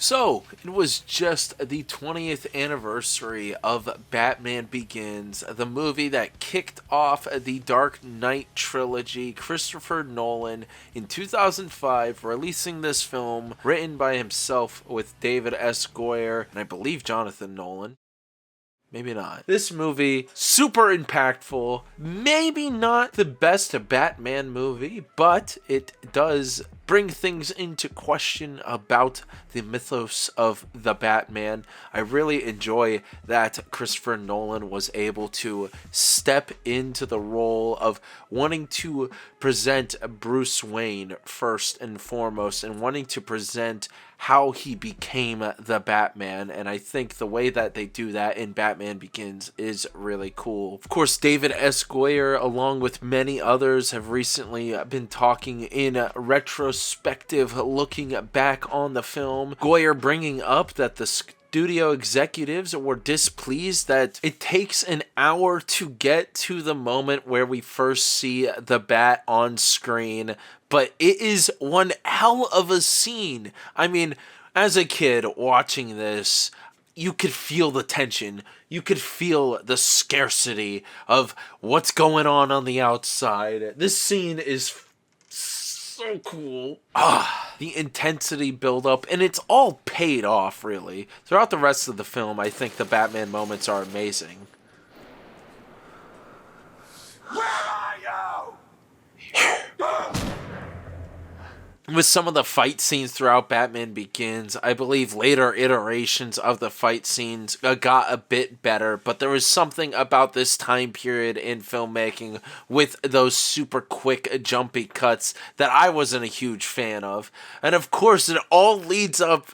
So, it was just the 20th anniversary of Batman Begins, the movie that kicked off the Dark Knight trilogy. Christopher Nolan in 2005 releasing this film written by himself with David S. Goyer and I believe Jonathan Nolan. Maybe not. This movie, super impactful. Maybe not the best Batman movie, but it does bring things into question about the mythos of the Batman. I really enjoy that Christopher Nolan was able to step into the role of wanting to present Bruce Wayne first and foremost, and wanting to present how he became the Batman, and I think the way that they do that in Batman Begins is really cool. Of course, David S. Goyer, along with many others, have recently been talking in retrospective, looking back on the film. Goyer bringing up that the studio executives were displeased that it takes an hour to get to the moment where we first see the Bat on screen, but it is one hell of a scene. I mean, as a kid watching this, you could feel the tension. You could feel the scarcity of what's going on the outside. This scene is so cool. The intensity build up, and it's all paid off, really. Throughout the rest of the film, I think the Batman moments are amazing. Where are you? With some of the fight scenes throughout Batman Begins, I believe later iterations of the fight scenes got a bit better, but there was something about this time period in filmmaking with those super quick, jumpy cuts that I wasn't a huge fan of. And of course, it all leads up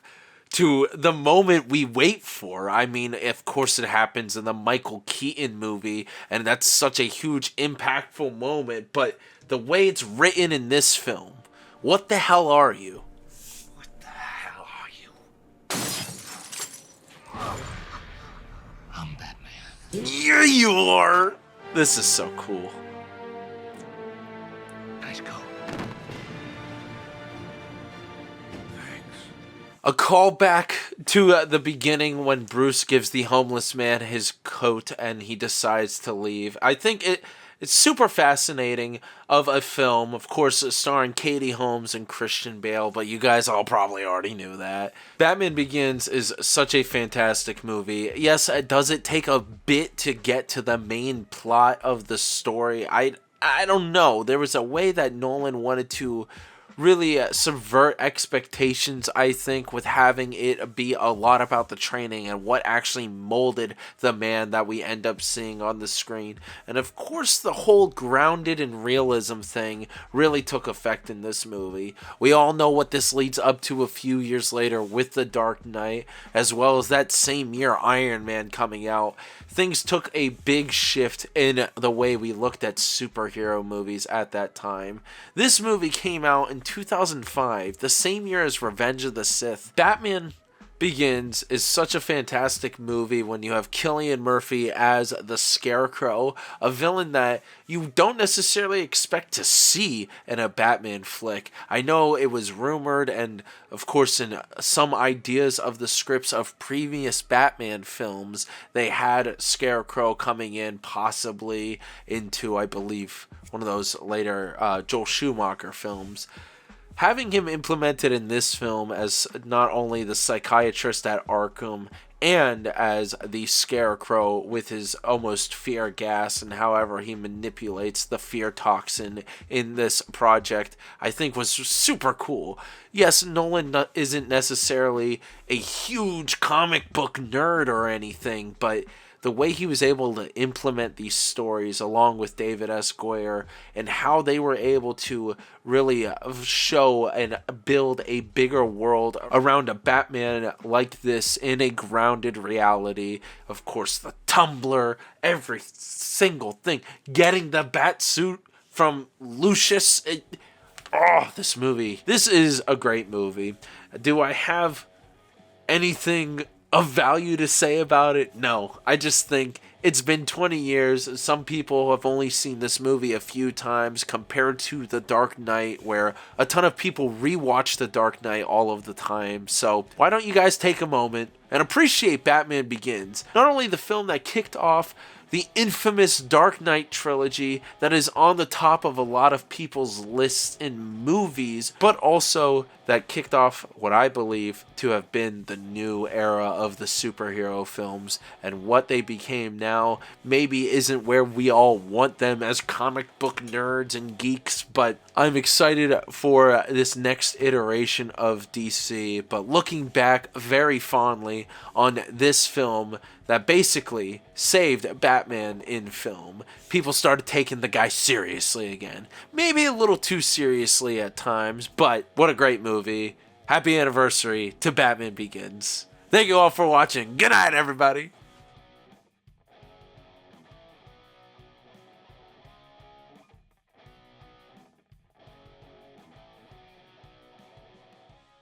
to the moment we wait for. I mean, of course it happens in the Michael Keaton movie, and that's such a huge, impactful moment, but the way it's written in this film, what the hell are you? What the hell are you? I'm Batman. Yeah, you are! This is so cool. Nice coat. Thanks. A callback to the beginning when Bruce gives the homeless man his coat and he decides to leave. I think it's super fascinating of a film, of course, starring Katie Holmes and Christian Bale, but you guys all probably already knew that. Batman Begins is such a fantastic movie. Yes, does it take a bit to get to the main plot of the story? I don't know. There was a way that Nolan wanted to really subvert expectations, I think, with having it be a lot about the training and what actually molded the man that we end up seeing on the screen. And of course, the whole grounded in realism thing really took effect in this movie. We all know what this leads up to a few years later with The Dark Knight, as well as that same year Iron Man coming out. Things took a big shift in the way we looked at superhero movies at that time. This movie came out in 2005, the same year as Revenge of the Sith. Batman Begins is such a fantastic movie when you have Cillian Murphy as the Scarecrow, a villain that you don't necessarily expect to see in a Batman flick. I know it was rumored, and of course in some ideas of the scripts of previous Batman films, they had Scarecrow coming in possibly into, I believe, one of those later Joel Schumacher films. Having him implemented in this film as not only the psychiatrist at Arkham and as the Scarecrow with his almost fear gas and however he manipulates the fear toxin in this project, I think was super cool. Yes, Nolan isn't necessarily a huge comic book nerd or anything, but the way he was able to implement these stories along with David S. Goyer and how they were able to really show and build a bigger world around a Batman like this in a grounded reality. Of course, the Tumbler, every single thing. Getting the bat suit from Lucius. This movie. This is a great movie. Do I have anything of value to say about it? No. I just think it's been 20 years. Some people have only seen this movie a few times compared to The Dark Knight, where a ton of people rewatch The Dark Knight all of the time. So why don't you guys take a moment and appreciate Batman Begins? Not only the film that kicked off the infamous Dark Knight trilogy that is on the top of a lot of people's lists in movies, but also that kicked off what I believe to have been the new era of the superhero films, and what they became now maybe isn't where we all want them as comic book nerds and geeks, but I'm excited for this next iteration of DC. But looking back very fondly on this film that basically saved Batman in film, people started taking the guy seriously again. Maybe a little too seriously at times, but what a great movie. Happy anniversary to Batman Begins. Thank you all for watching. Good night, everybody.